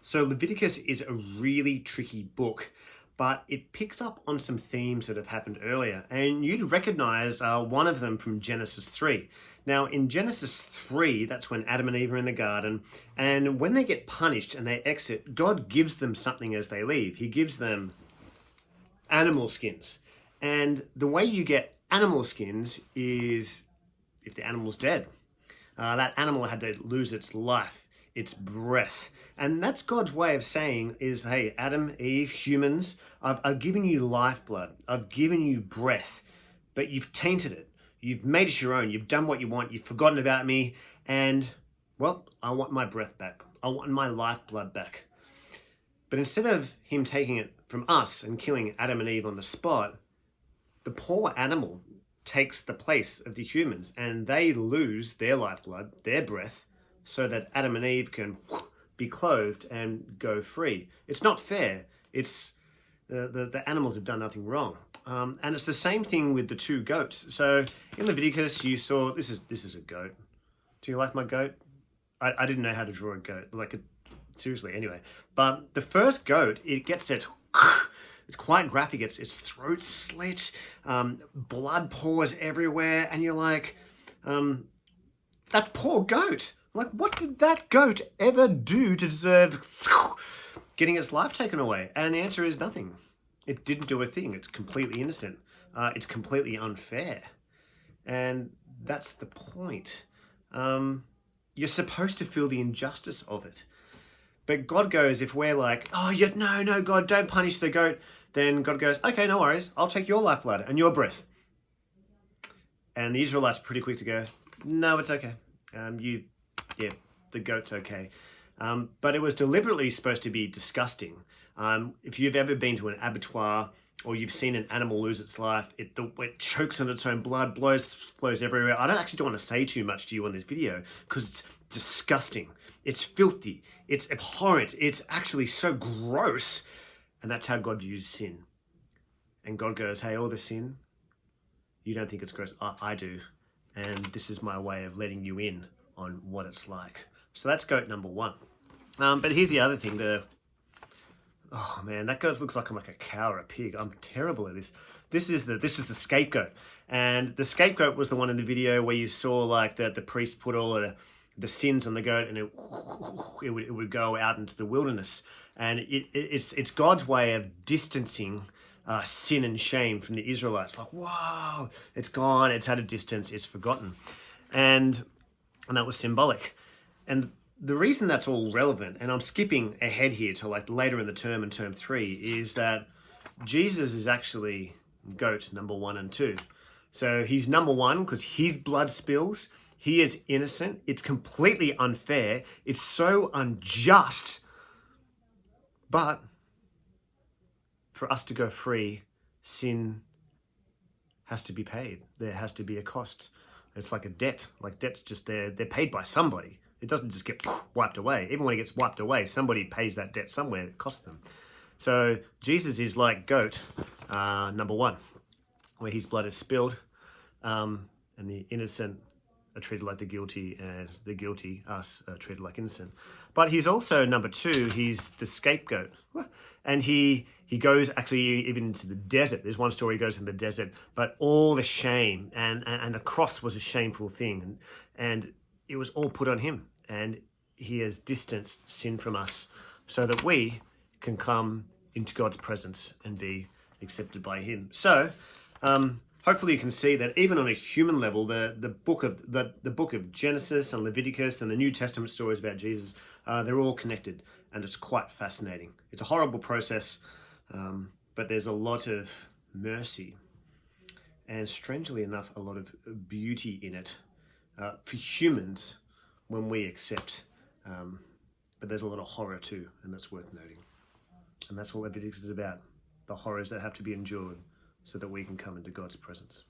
So Leviticus is a really tricky book, but it picks up on some themes that have happened earlier, and you'd recognize one of them from Genesis 3. Now, in Genesis 3, that's when Adam and Eve are in the garden, and when they get punished and they exit, God gives them something as they leave. He gives them animal skins. And the way you get animal skins is if the animal's dead. That animal had to lose its life, its breath. And that's God's way of saying is, hey, Adam, Eve, humans, I've given you lifeblood. I've given you breath, but you've tainted it. You've made it your own. You've done what you want. You've forgotten about me. And, well, I want my breath back. I want my lifeblood back. But instead of him taking it from us and killing Adam and Eve on the spot, the poor animal takes the place of the humans, and they lose their lifeblood, their breath, so that Adam and Eve can be clothed and go free. It's not fair. It's the animals have done nothing wrong. And it's the same thing with the two goats. So in Leviticus, you saw, this is a goat. Do you like my goat? I didn't know how to draw a goat. Seriously, anyway. But the first goat, it gets it's quite graphic. Its throat slit, blood pours everywhere, and you're like, that poor goat. Like, what did that goat ever do to deserve getting its life taken away? And the answer is nothing. It didn't do a thing. It's completely innocent. It's completely unfair. And that's the point. You're supposed to feel the injustice of it. But God goes, if we're like, oh, no, God, don't punish the goat, then God goes, okay, no worries. I'll take your lifeblood and your breath. And the Israelites are pretty quick to go, no, it's okay. The goat's okay. But it was deliberately supposed to be disgusting. If you've ever been to an abattoir or you've seen an animal lose its life, it chokes on its own blood, flows everywhere. I don't want to say too much to you on this video because it's disgusting. It's filthy. It's abhorrent. It's actually so gross. And that's how God views sin. And God goes, hey, all the sin, you don't think it's gross. I do. And this is my way of letting you in on what it's like. So that's goat number one. But here's the other thing. Oh man, that goat looks like I'm like a cow or a pig. I'm terrible at this. This is the scapegoat. And the scapegoat was the one in the video where you saw like the priest put all the sins on the goat, and it would go out into the wilderness. And it's God's way of distancing sin and shame from the Israelites. Like, wow, it's gone, it's at a distance, it's forgotten. And that was symbolic. And the reason that's all relevant, and I'm skipping ahead here to like later in the term in term 3, is that Jesus is actually goat number 1 and 2. So he's number 1 because his blood spills. He is innocent. It's completely unfair. It's so unjust. But for us to go free, sin has to be paid. There has to be a cost. It's like a debt. Like debt's just they're paid by somebody. It doesn't just get wiped away. Even when it gets wiped away, somebody pays that debt somewhere. It costs them. So Jesus is like goat number 1, where his blood is spilled, and the innocent are treated like the guilty, and the guilty, us, are treated like innocent. But he's also number 2. He's the scapegoat, and he goes actually even into the desert. There's one story he goes in the desert, but all the shame and the cross was a shameful thing, and it was all put on him, and he has distanced sin from us so that we can come into God's presence and be accepted by him. So hopefully you can see that even on a human level, the book of Genesis and Leviticus and the New Testament stories about Jesus, they're all connected, and it's quite fascinating. It's a horrible process, but there's a lot of mercy and, strangely enough, a lot of beauty in it for humans when we accept. But there's a lot of horror too, and that's worth noting. And that's what Leviticus is about, the horrors that have to be endured so that we can come into God's presence.